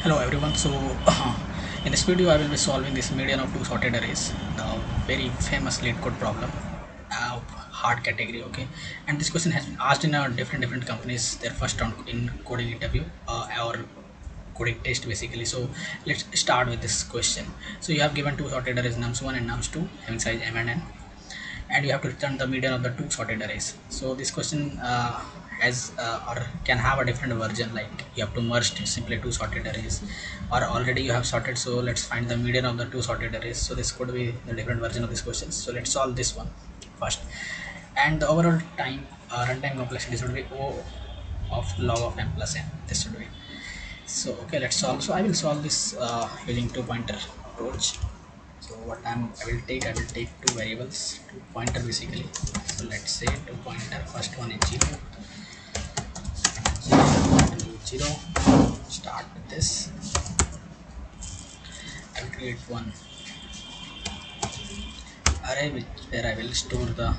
Hello everyone. In this video I will be solving this median of two sorted arrays, the very famous lead code problem of hard category. Okay, and this question has been asked in a different companies their first round in coding interview or coding test basically. So let's start with this question. So you have given two sorted arrays nums1 and nums2 having size m and n, and you have to return the median of the two sorted arrays. So this question has or can have a different version, like you have to merge simply two sorted arrays, or already you have sorted. So let's find the median of the two sorted arrays. So this could be the different version of this question. So let's solve this one first, and the overall time runtime complexity should be O of log of m plus n. This should be so. Okay, let's solve. So I will solve this using two pointer approach. So I will take two variables, two pointer basically. So let's say two pointer, first one is 0, 0, start with this. I will create one array where I will store the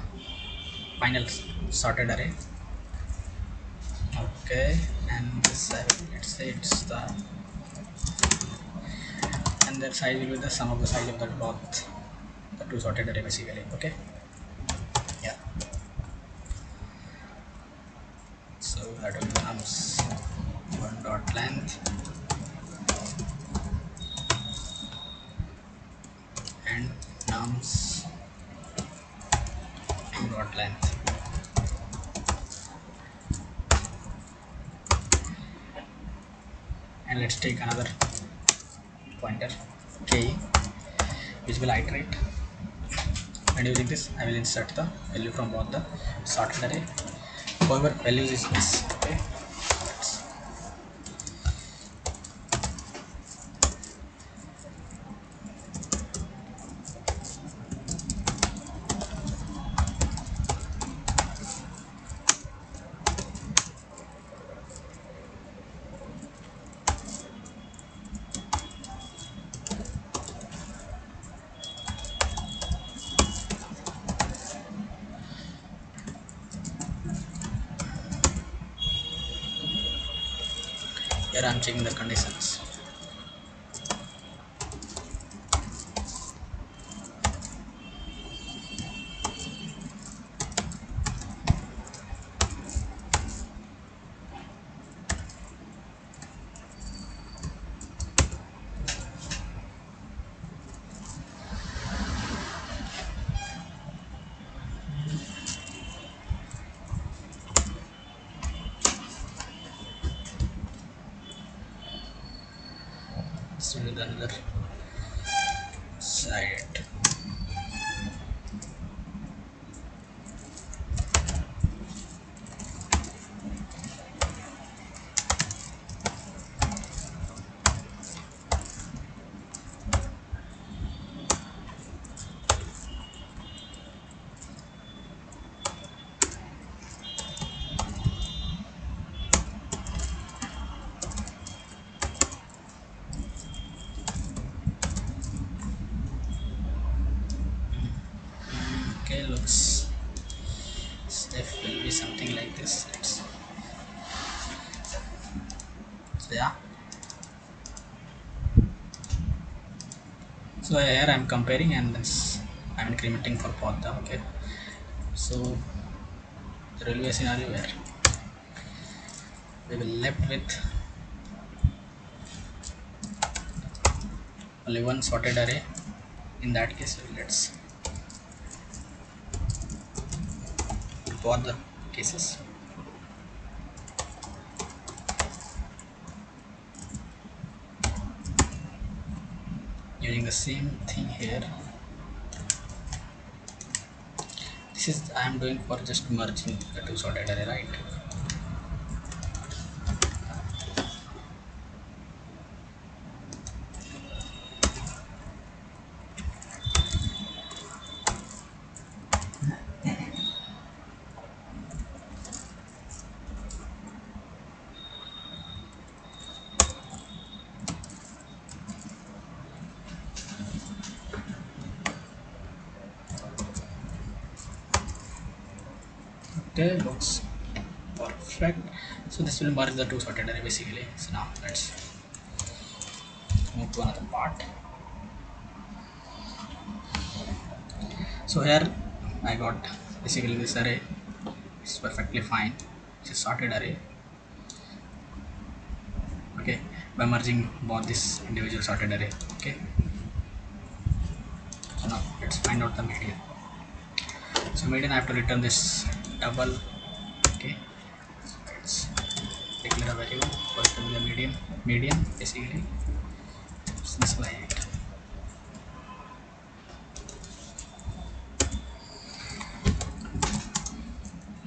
final sorted array. Okay, and this let's say it's the, and that size will be the sum of the size of the both the two sorted array basically. Okay, yeah. So that will becomes one dot length and nums dot length. And let's take another pointer k, which will iterate, and using this I will insert the value from both the sorted array. However, values is this. Okay, here I am checking the conditions. So with another side. Okay, looks step will be something like this. So yeah, so here I am comparing, and this I am incrementing for both the. Okay, so there will be a scenario where we will left with only one sorted array. In that case, let's both the cases. Using the same thing here. This is I am doing for just merging the two sorted array, right? Okay, looks perfect. So this will merge the two sorted array basically. So now let's to another part. So here I got basically this array. It's perfectly fine. It's a sorted array. Okay, by merging both this individual sorted array. Okay, so now let's find out the median. So median I have to return this double. Okay, so let's declare a variable first to be the median basically specify it.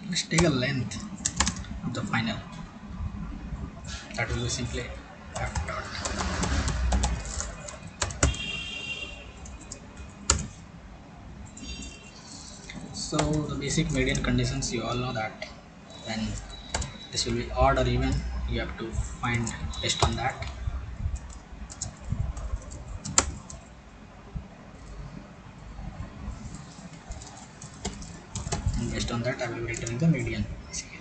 Let's take a length of the final. That will be simply f dot. So the basic median conditions you all know that when this will be odd or even you have to find based on that. And based on that I will be returning the median basically.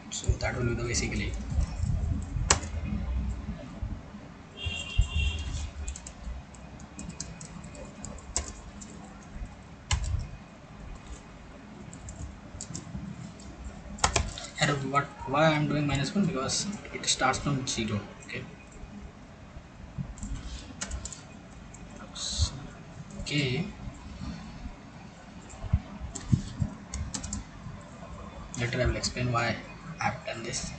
So that will be the basically. And why I'm doing -1 because it starts from 0. Okay. Okay. Later I will explain why I have done this.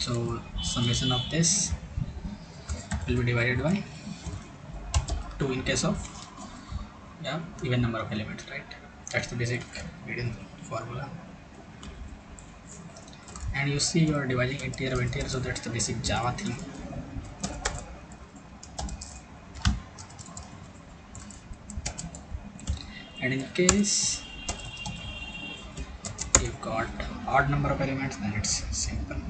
So summation of this will be divided by 2 in case of even number of elements, right? That's the basic median formula. And you see you are dividing integer by integer, so that's the basic Java thing. And in case you've got odd number of elements, then it's simple.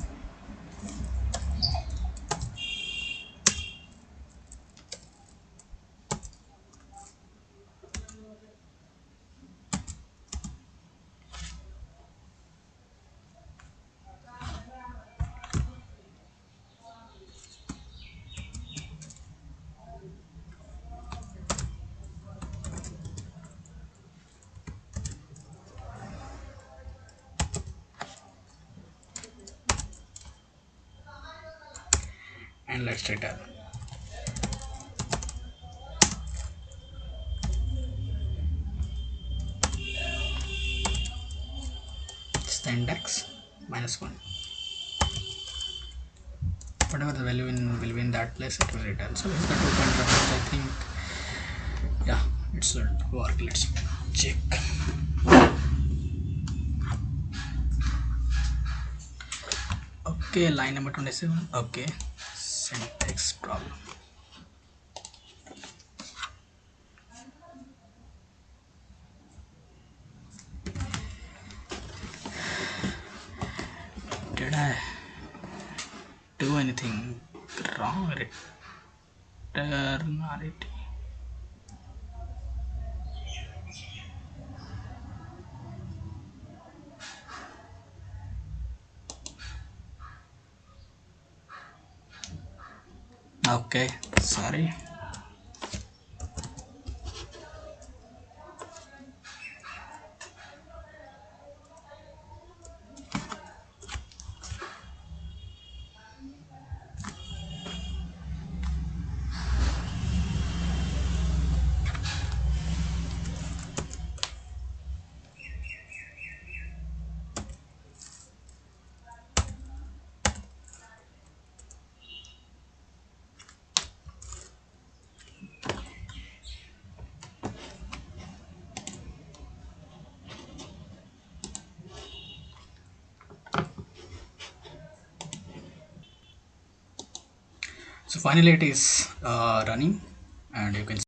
And let's return. It's the index -1. Whatever the value will be in that place, it will return. So it's the 2 pointer, I think. Yeah, it should work. Let's check. Okay, line number 27. Okay, syntax problem. Did I do anything wrong? Returnality. Okay, sorry. So finally it is running, and you can